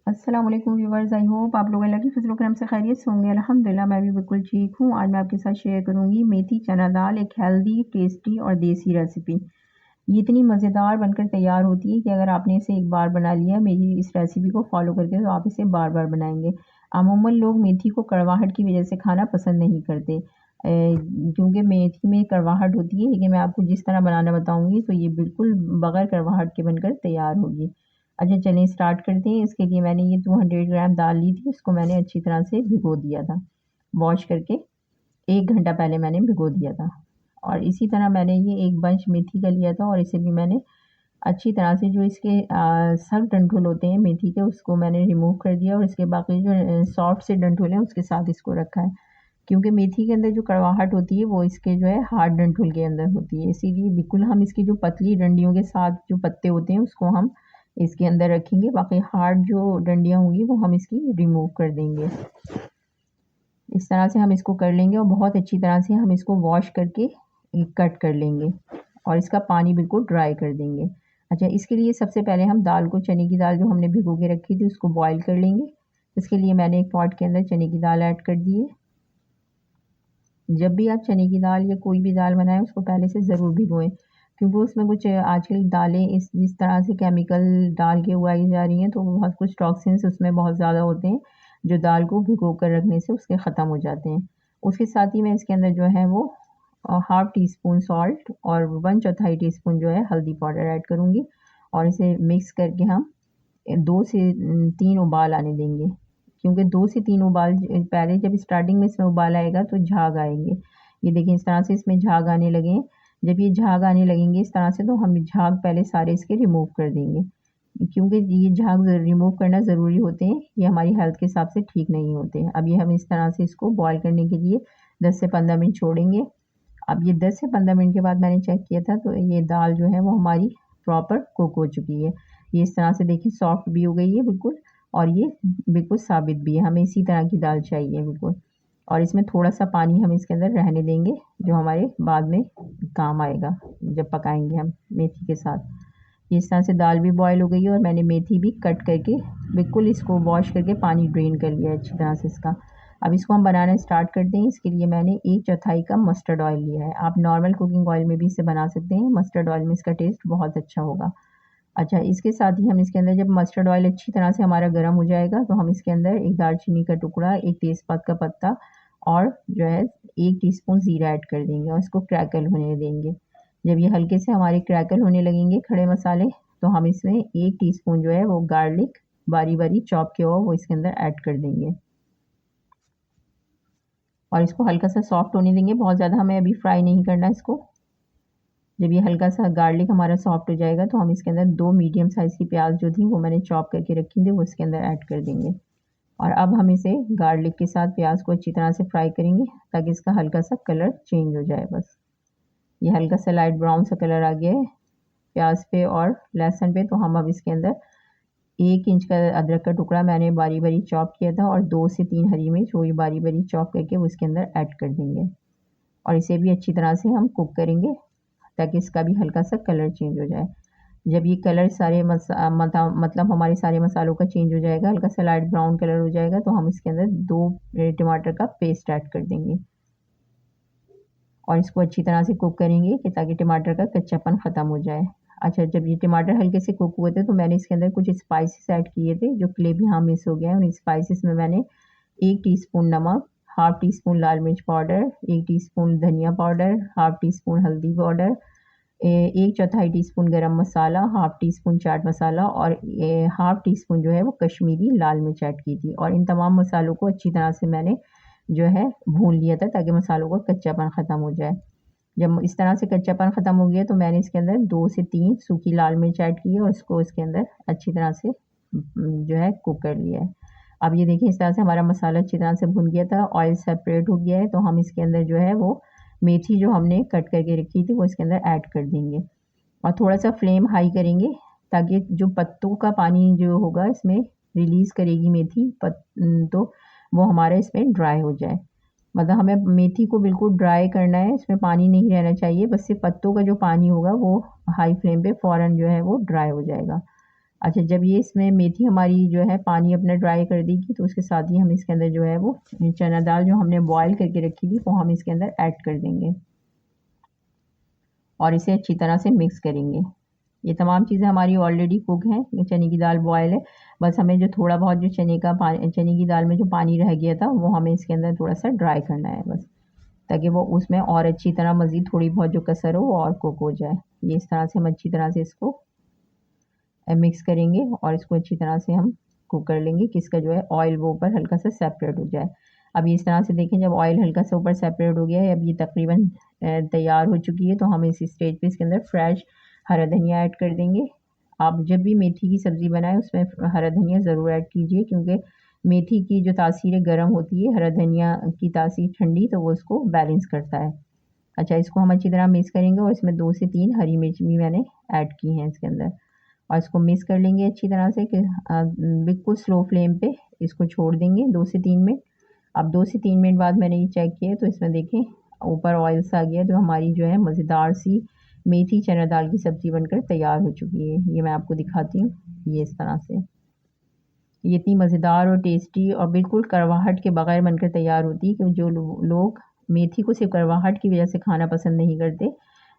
अस्सलाम वालेकुम viewers, I hope आप लोग अल्लाह की फजल करम से खैरियत से होंगे। अल्हम्दुलिल्लाह मैं भी बिल्कुल ठीक हूँ। आज मैं आपके साथ शेयर करूँगी मेथी चना दाल, एक हेल्दी, टेस्टी और देसी रेसिपी। ये इतनी मज़ेदार बनकर तैयार होती है कि अगर आपने इसे एक बार बना लिया मेरी इस रेसिपी को फॉलो करके, तो आप इसे बार बार बनाएंगे। अमूमन लोग मेथी को कड़वाहट की वजह से खाना पसंद नहीं करते, क्योंकि मेथी में कड़वाहट होती है, लेकिन मैं आपको जिस तरह बनाना बताऊंगी तो ये बिल्कुल बगैर कड़वाहट के बनकर तैयार होगी। अच्छा चलिए स्टार्ट करते हैं। इसके लिए मैंने ये 200 ग्राम दाल ली थी, उसको मैंने अच्छी तरह से भिगो दिया था, वॉश करके 1 घंटा पहले मैंने भिगो दिया था। और इसी तरह मैंने ये एक बंच मेथी का लिया था, और इसे भी मैंने अच्छी तरह से जो इसके सब डंठल होते हैं मेथी के, उसको मैंने रिमूव कर दिया, और इसके बाकी जो सॉफ्ट से डंठल हैं उसके साथ इसको रखा है, क्योंकि मेथी के अंदर जो कड़वाहट होती है वो इसके जो है हार्ड डंठल के अंदर होती है। इसीलिए बिल्कुल हम इसकी जो पतली डंडियों के साथ जो पत्ते होते हैं उसको हम इसके अंदर रखेंगे, बाकी हार्ड जो डंडियाँ होंगी वो हम इसकी रिमूव कर देंगे। इस तरह से हम इसको कर लेंगे, और बहुत अच्छी तरह से हम इसको वॉश करके कट कर लेंगे, और इसका पानी बिल्कुल ड्राई कर देंगे। अच्छा, इसके लिए सबसे पहले हम दाल को, चने की दाल जो हमने भिगो के रखी थी, उसको बॉईल कर लेंगे। इसके लिए मैंने एक पॉट के अंदर चने की दाल ऐड कर दी है। जब भी आप चने की दाल या कोई भी दाल बनाएं, उसको पहले से ज़रूर भिगोएं, क्योंकि उसमें कुछ आजकल दालें इस जिस तरह से केमिकल डाल के उगाई जा रही हैं, तो बहुत कुछ टॉक्सिन्स उसमें बहुत ज़्यादा होते हैं, जो दाल को भिगो कर रखने से उसके ख़त्म हो जाते हैं। उसके साथ ही मैं इसके अंदर जो है वो हाफ़ टी स्पून सॉल्ट और 1/4 टीस्पून जो है हल्दी पाउडर ऐड करूँगी, और इसे मिक्स करके हम 2 से 3 उबाल आने देंगे, क्योंकि 2 से 3 उबाल पहले जब स्टार्टिंग में इसमें उबाल आएगा तो झाग आएंगे। ये देखिए इस तरह से इसमें झाग आने लगे हैं। जब ये झाग आने लगेंगे इस तरह से, तो हम झाग पहले सारे इसके रिमूव कर देंगे, क्योंकि ये झाग रिमूव करना ज़रूरी होते हैं, ये हमारी हेल्थ के हिसाब से ठीक नहीं होते। अब ये हम इस तरह से इसको बॉईल करने के लिए 10 से 15 मिनट छोड़ेंगे। अब ये 10 से 15 मिनट के बाद मैंने चेक किया था, तो ये दाल जो है वो हमारी प्रॉपर कुक हो चुकी है। ये इस तरह से देखिए सॉफ्ट भी हो गई है बिल्कुल, और ये बिल्कुल साबित भी है। हमें इसी तरह की दाल चाहिए बिल्कुल, और इसमें थोड़ा-सा पानी हम इसके अंदर रहने देंगे, जो हमारे बाद में काम आएगा जब पकाएँगे हम मेथी के साथ। ये इस तरह से दाल भी बॉयल हो गई है, और मैंने मेथी भी कट करके बिल्कुल इसको वॉश करके पानी ड्रेन कर लिया है अच्छी तरह से इसका। अब इसको हम बनाना स्टार्ट करते हैं। इसके लिए मैंने 1/4 का मस्टर्ड ऑयल लिया है। आप नॉर्मल कुकिंग ऑयल में भी इसे बना सकते हैं, मस्टर्ड ऑयल में इसका टेस्ट बहुत अच्छा होगा। अच्छा, इसके साथ ही हम इसके अंदर जब मस्टर्ड ऑयल अच्छी तरह से हमारा गर्म हो जाएगा, तो हम इसके अंदर एक दालचीनी का टुकड़ा, एक तेज़पात का पत्ता, और जो है 1 टीस्पून ज़ीरा ऐड कर देंगे, और इसको क्रैकल होने देंगे। जब ये हल्के से हमारे क्रैकल होने लगेंगे खड़े मसाले, तो हम इसमें 1 टीस्पून जो है वो गार्लिक बारी-बारी चॉप किया हुआ वो इसके अंदर ऐड कर देंगे, और इसको हल्का-सा सॉफ्ट होने देंगे। बहुत ज़्यादा हमें अभी फ्राई नहीं करना इसको। जब ये हल्का-सा गार्लिक हमारा सॉफ्ट हो जाएगा, तो हम इसके अंदर 2 मीडियम साइज़ की प्याज़ जो थी वो मैंने चॉप करके रखी थी, वो इसके अंदर ऐड कर देंगे। और अब हम इसे गार्लिक के साथ प्याज़ को अच्छी तरह से फ्राई करेंगे, ताकि इसका हल्का-सा कलर चेंज हो जाए बस। ये हल्का-सा लाइट ब्राउन सा कलर आ गया है प्याज़ पे और लहसुन पे, तो हम अब इसके अंदर 1 इंच का अदरक का टुकड़ा मैंने बारी-बारी चॉप किया था, और 2 से 3 हरी मिर्च वो भी बारी-बारी चॉप करके वो इसके अंदर ऐड कर देंगे, और इसे भी अच्छी तरह से हम कुक करेंगे, ताकि इसका भी हल्का-सा कलर चेंज हो जाए। जब ये कलर सारे मतलब हमारे सारे मसालों का चेंज हो जाएगा, हल्का-सा लाइट ब्राउन कलर हो जाएगा, तो हम इसके अंदर 2 टमाटर का पेस्ट ऐड कर देंगे, और इसको अच्छी तरह से कुक करेंगे कि ताकि टमाटर का कच्चापन ख़त्म हो जाए। अच्छा, जब ये टमाटर हल्के से कुक हुए थे, तो मैंने इसके अंदर कुछ स्पाइसेस ऐड किए थे, जो क्लिप यहाँ मिस हो गया है। उन स्पाइसेस में मैंने 1 टीस्पून नमक, हाफ़ टीस्पून लाल मिर्च पाउडर, 1 टीस्पून धनिया पाउडर, हाफ़ टीस्पून हल्दी पाउडर, 1/4 टीस्पून गरम मसाला, हाफ़ टीस्पून चाट मसाला, और हाफ़ टीस्पून जो है वो कश्मीरी लाल मिर्च ऐड की थी, और इन तमाम मसालों को अच्छी तरह से मैंने जो है भून लिया था, ताकि मसालों का कच्चापन ख़त्म हो जाए। जब इस तरह से कच्चापन ख़त्म हो गया, तो मैंने इसके अंदर 2 से 3 सूखी लाल मिर्च ऐड की है, और इसको इसके अंदर अच्छी तरह से जो है कुक कर लिया है। अब ये देखिए इस तरह से हमारा मसाला अच्छी तरह से भुन गया था, ऑयल सेपरेट हो गया है, तो हम इसके अंदर जो है वो मेथी जो हमने कट करके रखी थी वो इसके अंदर ऐड कर देंगे, और थोड़ा-सा फ्लेम हाई करेंगे, ताकि जो पत्तों का पानी जो होगा इसमें रिलीज़ करेगी मेथी तो वो हमारा इसमें ड्राई हो जाए। मतलब हमें मेथी को बिल्कुल ड्राई करना है, इसमें पानी नहीं रहना चाहिए, बस सिर्फ़ पत्तों का जो पानी होगा वो हाई फ्लेम पे फ़ौरन जो है वो ड्राई हो जाएगा। अच्छा, जब ये इसमें मेथी हमारी जो है पानी अपना ड्राई कर देगी तो उसके साथ ही हम इसके अंदर जो है वो चना दाल जो हमने बॉयल करके रखी थी वो हम इसके अंदर ऐड कर देंगे और इसे अच्छी तरह से मिक्स करेंगे। ये तमाम चीज़ें हमारी ऑलरेडी कुक हैं, चने की दाल बॉयल है, बस हमें जो थोड़ा बहुत जो चने की दाल में जो पानी रह गया था वो हमें इसके अंदर थोड़ा-सा ड्राई करना है बस, ताकि वो उसमें और अच्छी तरह मज़ीद थोड़ी बहुत जो कसर हो वो और कुक हो जाए। ये इस तरह से हम अच्छी तरह से इसको मिक्स करेंगे और इसको अच्छी तरह से हम कुक कर लेंगे कि इसका जो है ऑयल वो ऊपर हल्का सा सेपरेट हो जाए। अब ये इस तरह से देखें, जब ऑयल हल्का सा ऊपर सेपरेट हो गया है, अब ये तकरीबन तैयार हो चुकी है, तो हम इस स्टेज पे इसके अंदर फ्रेश हरा धनिया ऐड कर देंगे। आप जब भी मेथी की सब्ज़ी बनाएं उसमें हरा धनिया ज़रूर ऐड कीजिए, क्योंकि मेथी की जो तासीर गर्म होती है, हरा धनिया की तासीर ठंडी, तो वो उसको बैलेंस करता है। अच्छा, इसको हम अच्छी तरह मिक्स करेंगे और इसमें 2 से 3 हरी मिर्च भी मैंने ऐड की हैं इसके अंदर और इसको मिक्स कर लेंगे अच्छी तरह से कि बिल्कुल स्लो फ्लेम पे इसको छोड़ देंगे 2 से 3 मिनट। अब 2 से 3 मिनट बाद मैंने ये चेक किया तो इसमें देखें ऊपर ऑयल सा आ गया, तो हमारी जो है मज़ेदार सी मेथी चना दाल की सब्ज़ी बनकर तैयार हो चुकी है। ये मैं आपको दिखाती हूँ, ये इस तरह से। ये इतनी मज़ेदार और टेस्टी और बिल्कुल कड़वाहट के बगैर बनकर तैयार होती है कि जो लोग मेथी को सिर्फ कड़वाहट की वजह से खाना पसंद नहीं करते,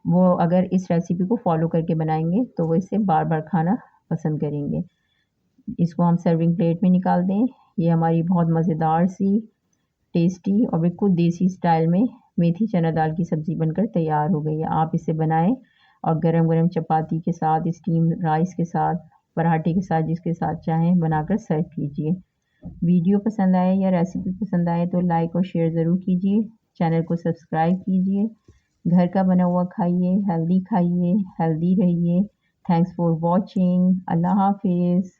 वो अगर इस रेसिपी को फॉलो करके बनाएंगे तो वो इसे बार बार खाना पसंद करेंगे। इसको हम सर्विंग प्लेट में निकाल दें। ये हमारी बहुत मज़ेदार सी टेस्टी और बिल्कुल देसी स्टाइल में मेथी चना दाल की सब्ज़ी बनकर तैयार हो गई है। आप इसे बनाएं और गरम गरम चपाती के साथ, स्टीम राइस के साथ, पराठे के साथ, जिसके साथ चाहें बनाकर सर्व कीजिए। वीडियो पसंद आए या रेसिपी पसंद आए तो लाइक और शेयर ज़रूर कीजिए। चैनल को सब्सक्राइब कीजिए। घर का बना हुआ खाइए, हेल्दी रहिए। Thanks for watching. अल्लाह हाफ़िज़।